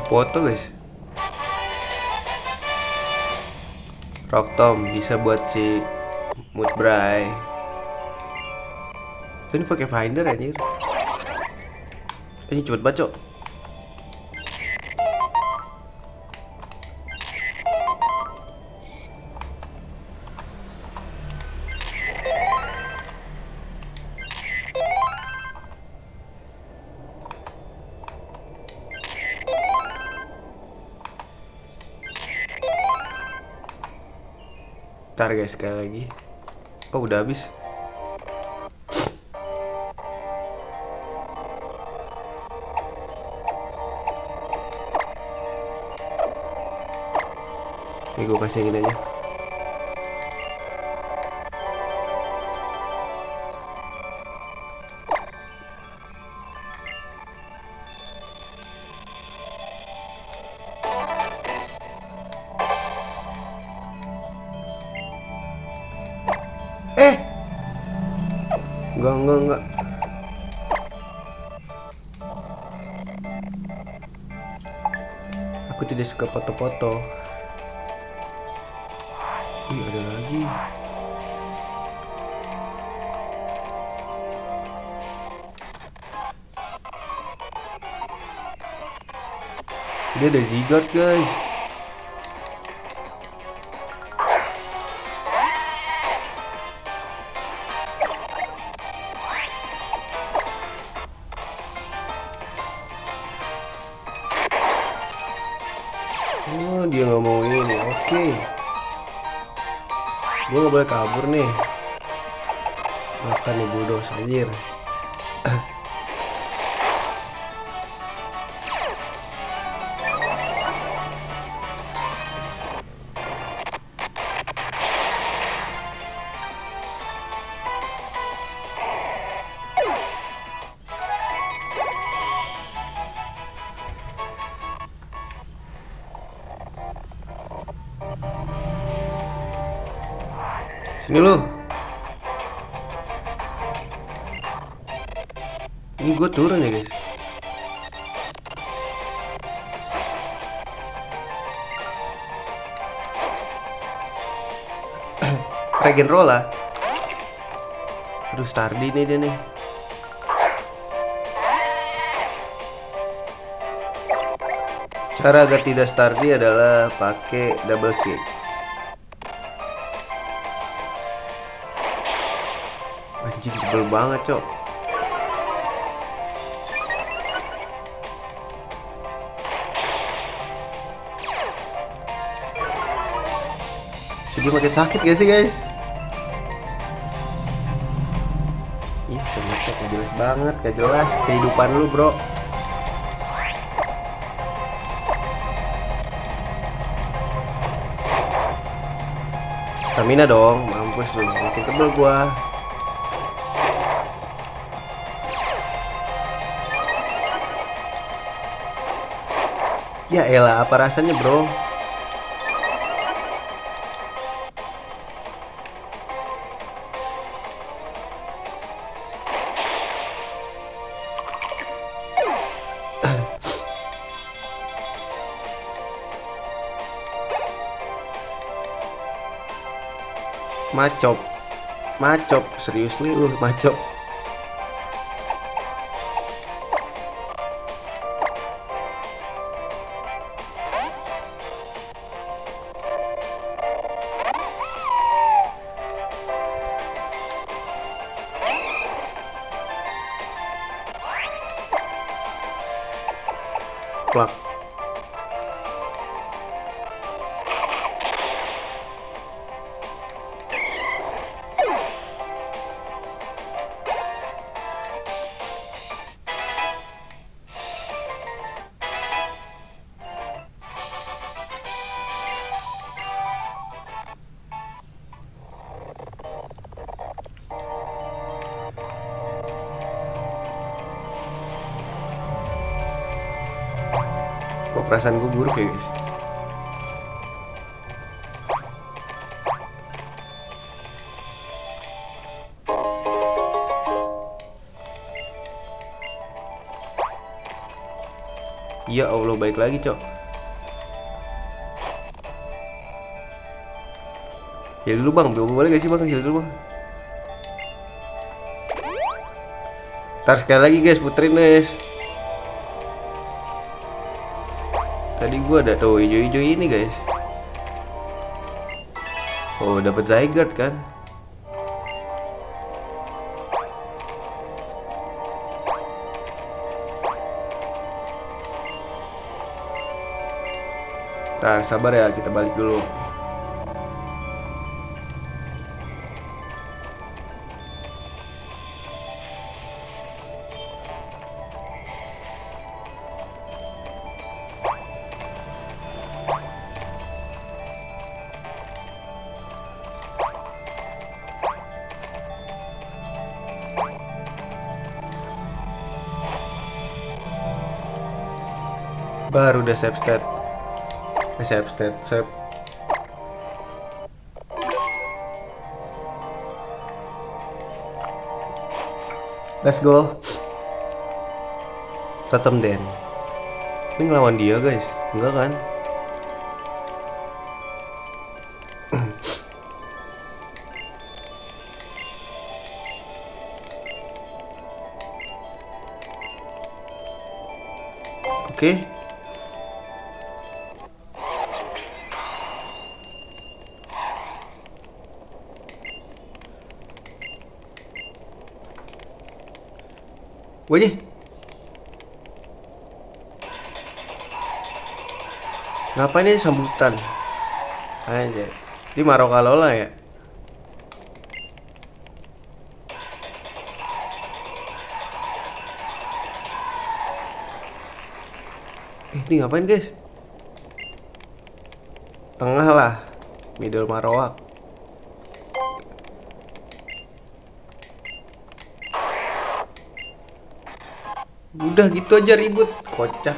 foto guys. Rock Tom bisa buat si mood bray. Ini pakai finder anjir. Ini cepet banget, Cok. Ntar guys, sekali lagi. Oh, udah habis. Ini gue kasih yang ini aja. Enggak. Aku tidak suka foto-foto. Ih, ada lagi. Dia ada Zygarde guys. Oh, dia nggak mau ini. Oke. Gue nggak boleh kabur nih. Makan nih bulldoze anjir. Sini lu. Ini gue turun ya guys. Regen roll lah. Aduh, Stardy nih dia nih. Cara agar tidak Stardy adalah pakai double kick. Anjing tebel banget, Cok. Jadi makin sakit gak sih guys? Ih, ternyata gak jelas banget, gak jelas kehidupan lu bro. Stamina dong, mampus lu, makin tebel gua. Ya elah, apa rasanya bro? Macop, serius lu macop. Plak. Kok perasaan gue buruk ya guys? Ya Allah, baik lagi cok. Heal dulu bang, boleh gak sih bang, heal dulu bang. Ntar sekali lagi guys, puterin guys. Tadi gua ada tuh hijau-hijau ini guys. Oh, dapat Zygarde kan? Ntar sabar ya, kita balik dulu. Baru udah save state. Save state, save. Let's go. Totem Den. Ini ngelawan dia guys, enggak kan? Oke. Wajih. Ngapain ini sambutan? Anjir. Di Marokalola ya? Ini ngapain guys? Tengah lah. Middle Marowak. Udah gitu aja ribut, kocak.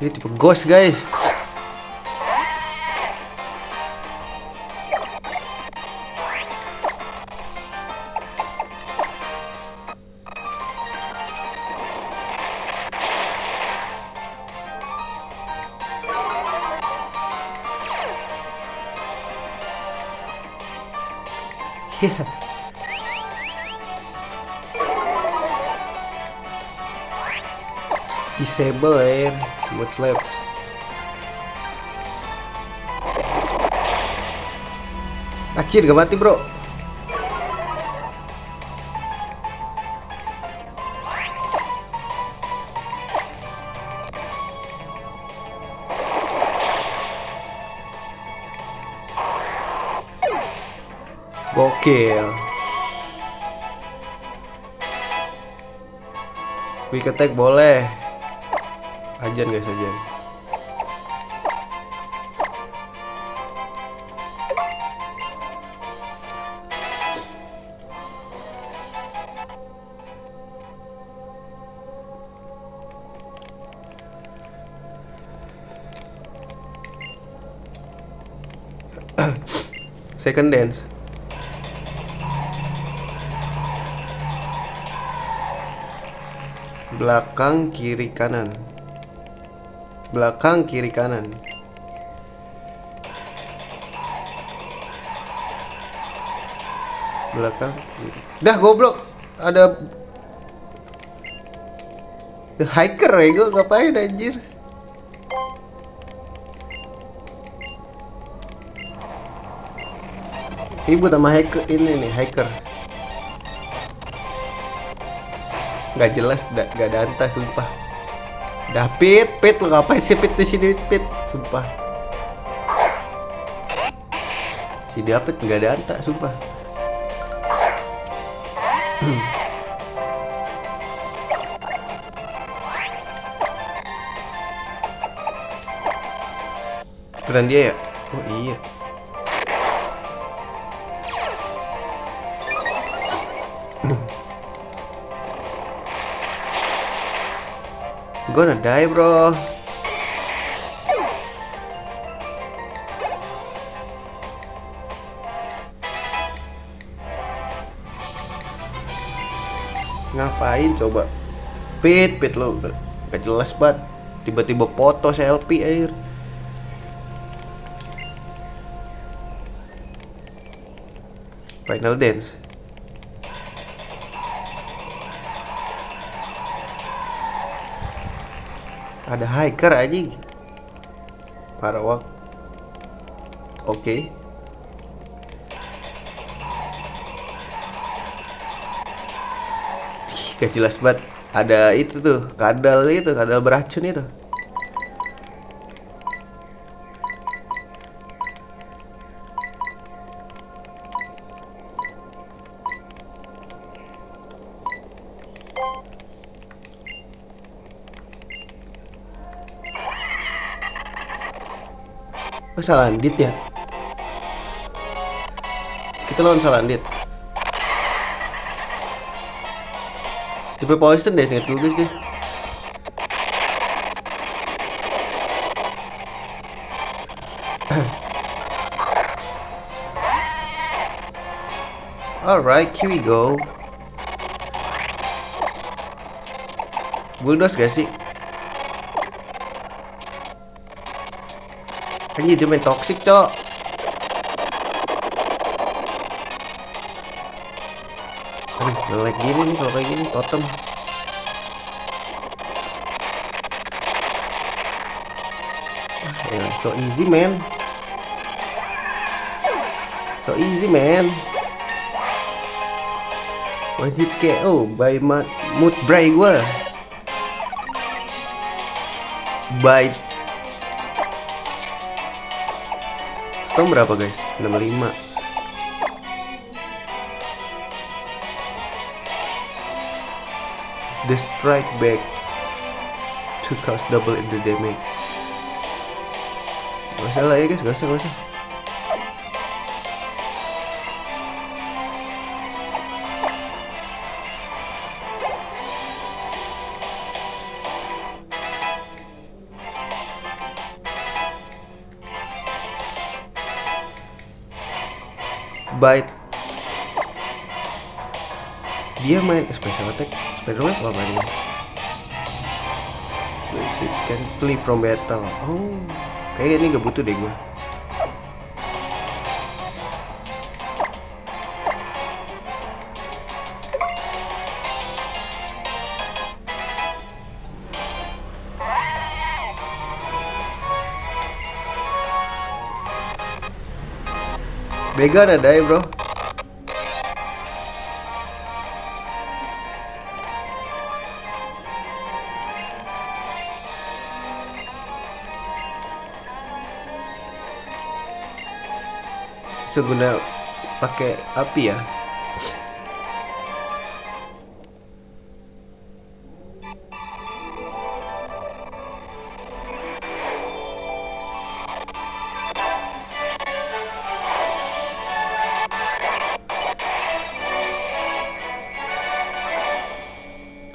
Ini tipe ghost guys. Disable air buat slap. Acir gak mati bro. Gokil. Quick attack boleh. Ajan guys, ajan. Second dance. Belakang kiri kanan. Belakang kiri kanan. Belakang kiri. Dah goblok. Ada The hiker ya, gue ngapain anjir. Ibu sama hacker ini nih, hacker. Gak jelas, gak ada anta, sumpah. Pit, lu ngapain sih Pit di sini, Pit? Sumpah. Si David gak ada anta, sumpah. Ikutan dia ya? Oh iya. Gonna die bro. Ngapain coba? Pit lo gak jelas banget. Tiba-tiba foto selfie air. Final dance. Ada hiker aja. Parawak. Oke. Gak jelas banget. Ada itu tuh, kadal beracun itu. Oh, salah andit ya? Kita lawan salah andit. Tipe poison deh, inget gue guys deh. Alright, here we go. Bulldoze gak sih? Anjir, dia main toxic, cok. Aduh, nge-lag gini nih kalau kayak gini, totem. So easy, man. So easy, man. One hit KO by mood break gue. By Storm berapa guys? 65. The strike back to cause double in the damage. Gak usah lah ya guys, gak usah. Bite. Dia main special attack. Spider-Man apa dia? Basic can flee from battle. Oh, kayaknya ini gak butuh deh gue. Vegan ada ya bro. Seguna pakai api ya.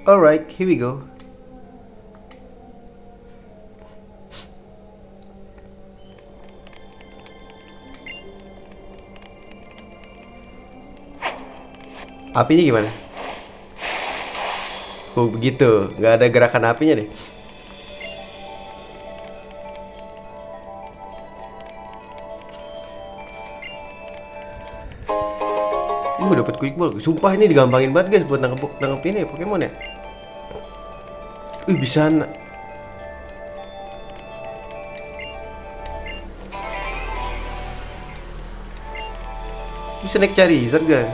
Alright, here we go. Apinya gimana? Oh begitu, nggak ada gerakan apinya deh. Dapat quick ball. Sumpah ini digampangin banget guys buat nangkep ini Pokemon ya. Bisa bisa naik Charizard kan?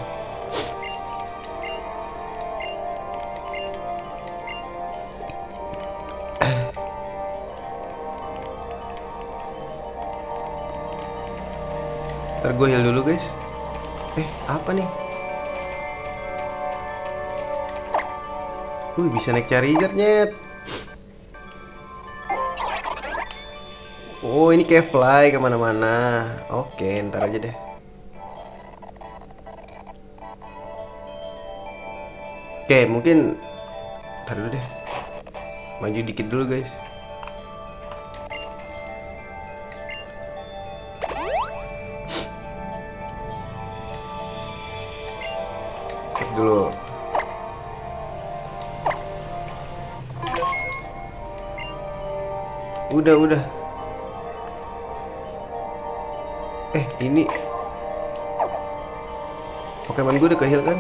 Ntar gue heal dulu guys. Apa nih? Bisa naik Charizard nyet. Oh ini kayak fly kemana-mana. Oke, ntar aja deh. Oke, mungkin ntar dulu deh. Maju dikit dulu guys. Cek dulu. Udah. Ini Pokemon gue udah ke-heal kan?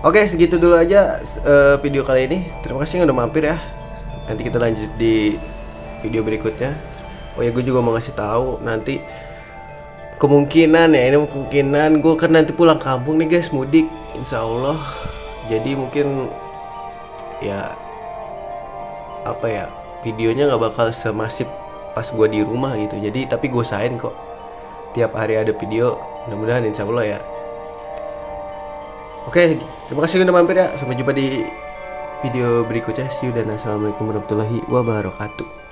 Oke, segitu dulu aja video kali ini. Terima kasih yang udah mampir ya. Nanti kita lanjut di video berikutnya. Oh ya, gue juga mau ngasih tahu nanti kemungkinan gue kan nanti pulang kampung nih guys, mudik insya Allah. Jadi mungkin ya videonya nggak bakal semasif pas gue di rumah gitu. Jadi tapi gue usahain kok tiap hari ada video, mudah-mudahan insya Allah ya. Oke, terima kasih udah mampir ya. Sampai jumpa di video berikutnya. See you dan assalamualaikum warahmatullahi wabarakatuh.